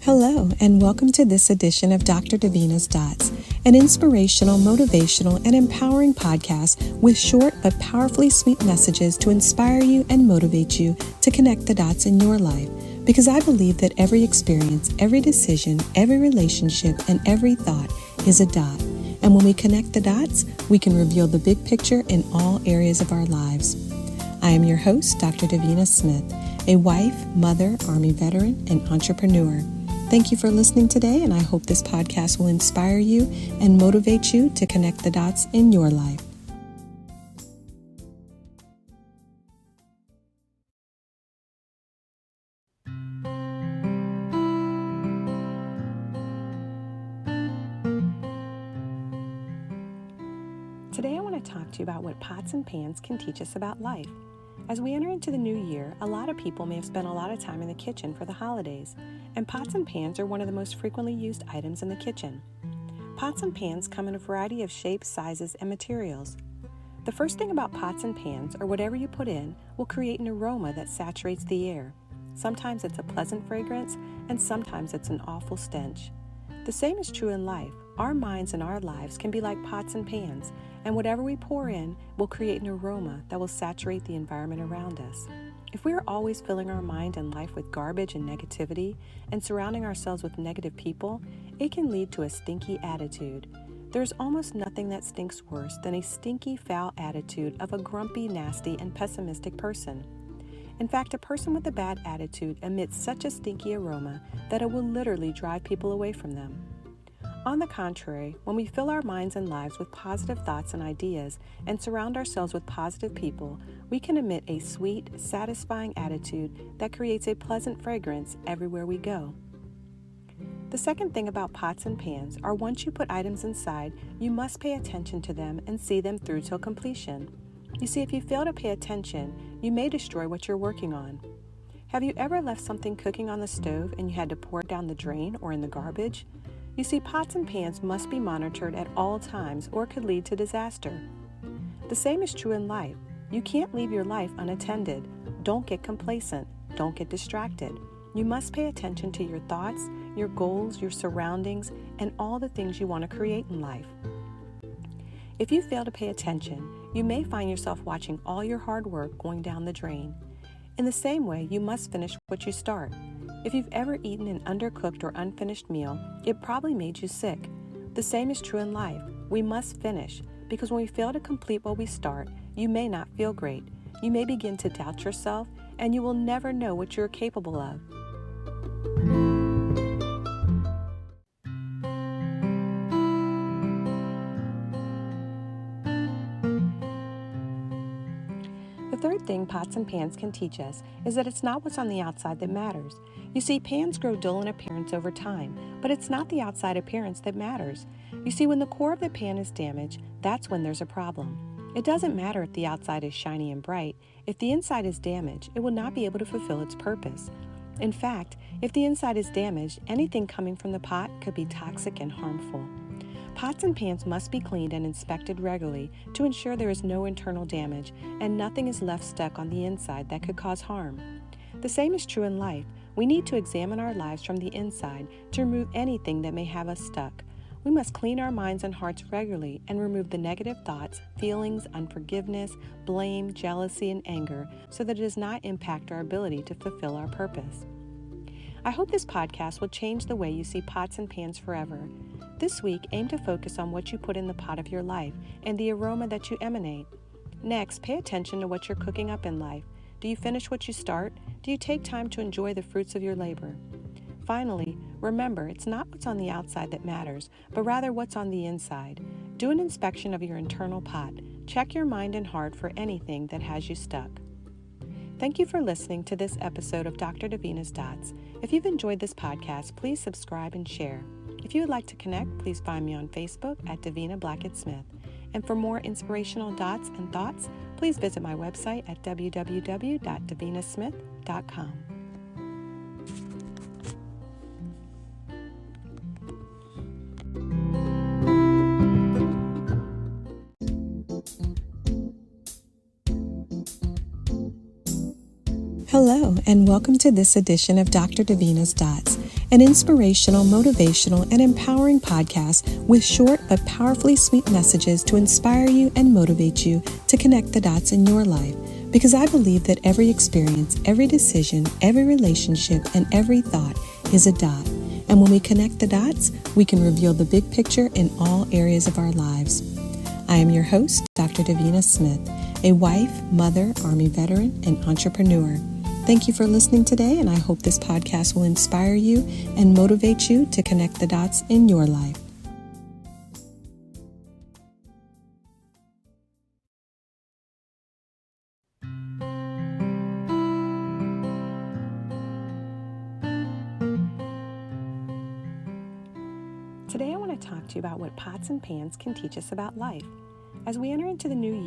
Hello, and welcome to this edition of Dr. Davina's Dots, an inspirational, motivational, and empowering podcast with short but powerfully sweet messages to inspire you and motivate you to connect the dots in your life. Because I believe that every experience, every decision, every relationship, and every thought is a dot. And when we connect the dots, we can reveal the big picture in all areas of our lives. I am your host, Dr. Davina Smith, a wife, mother, Army veteran, and entrepreneur. Thank you for listening today, and I hope this podcast will inspire you and motivate you to connect the dots in your life. Today I want to talk to you about what pots and pans can teach us about life. As we enter into the new year, a lot of people may have spent a lot of time in the kitchen for the holidays, and pots and pans are one of the most frequently used items in the kitchen. Pots and pans come in a variety of shapes, sizes, and materials. The first thing about pots and pans, or whatever you put in, will create an aroma that saturates the air. Sometimes it's a pleasant fragrance, and sometimes it's an awful stench. The same is true in life. Our minds and our lives can be like pots and pans, and whatever we pour in will create an aroma that will saturate the environment around us. If we are always filling our mind and life with garbage and negativity and surrounding ourselves with negative people, it can lead to a stinky attitude. There's almost nothing that stinks worse than a stinky, foul attitude of a grumpy, nasty, and pessimistic person. In fact, a person with a bad attitude emits such a stinky aroma that it will literally drive people away from them. On the contrary, when we fill our minds and lives with positive thoughts and ideas and surround ourselves with positive people, we can emit a sweet, satisfying attitude that creates a pleasant fragrance everywhere we go. The second thing about pots and pans are once you put items inside, you must pay attention to them and see them through till completion. You see, if you fail to pay attention, you may destroy what you're working on. Have you ever left something cooking on the stove and you had to pour it down the drain or in the garbage? You see, pots and pans must be monitored at all times or it could lead to disaster. The same is true in life. You can't leave your life unattended. Don't get complacent. Don't get distracted. You must pay attention to your thoughts, your goals, your surroundings, and all the things you want to create in life. If you fail to pay attention, you may find yourself watching all your hard work going down the drain. In the same way, you must finish what you start. If you've ever eaten an undercooked or unfinished meal, it probably made you sick. The same is true in life. We must finish, because when we fail to complete what we start, you may not feel great. You may begin to doubt yourself, and you will never know what you're capable of. The third thing pots and pans can teach us is that it's not what's on the outside that matters. You see, pans grow dull in appearance over time, but it's not the outside appearance that matters. You see, when the core of the pan is damaged, that's when there's a problem. It doesn't matter if the outside is shiny and bright. If the inside is damaged, it will not be able to fulfill its purpose. In fact, if the inside is damaged, anything coming from the pot could be toxic and harmful. Pots and pans must be cleaned and inspected regularly to ensure there is no internal damage and nothing is left stuck on the inside that could cause harm. The same is true in life. We need to examine our lives from the inside to remove anything that may have us stuck. We must clean our minds and hearts regularly and remove the negative thoughts, feelings, unforgiveness, blame, jealousy, and anger so that it does not impact our ability to fulfill our purpose. I hope this podcast will change the way you see pots and pans forever. This week, aim to focus on what you put in the pot of your life and the aroma that you emanate. Next, pay attention to what you're cooking up in life. Do you finish what you start? Do you take time to enjoy the fruits of your labor? Finally, remember, it's not what's on the outside that matters, but rather what's on the inside. Do an inspection of your internal pot. Check your mind and heart for anything that has you stuck. Thank you for listening to this episode of Dr. Davina's Dots. If you've enjoyed this podcast, please subscribe and share. If you would like to connect, please find me on Facebook at Davina Blackett Smith. And for more inspirational dots and thoughts, please visit my website at www.davinasmith.com. Hello, and welcome to this edition of Dr. Davina's Dots, an inspirational, motivational, and empowering podcast with short but powerfully sweet messages to inspire you and motivate you to connect the dots in your life. Because I believe that every experience, every decision, every relationship, and every thought is a dot. And when we connect the dots, we can reveal the big picture in all areas of our lives. I am your host, Dr. Davina Smith, a wife, mother, Army veteran, and entrepreneur. Thank you for listening today, and I hope this podcast will inspire you and motivate you to connect the dots in your life. Today I want to talk to you about what pots and pans can teach us about life. As we enter into the new year,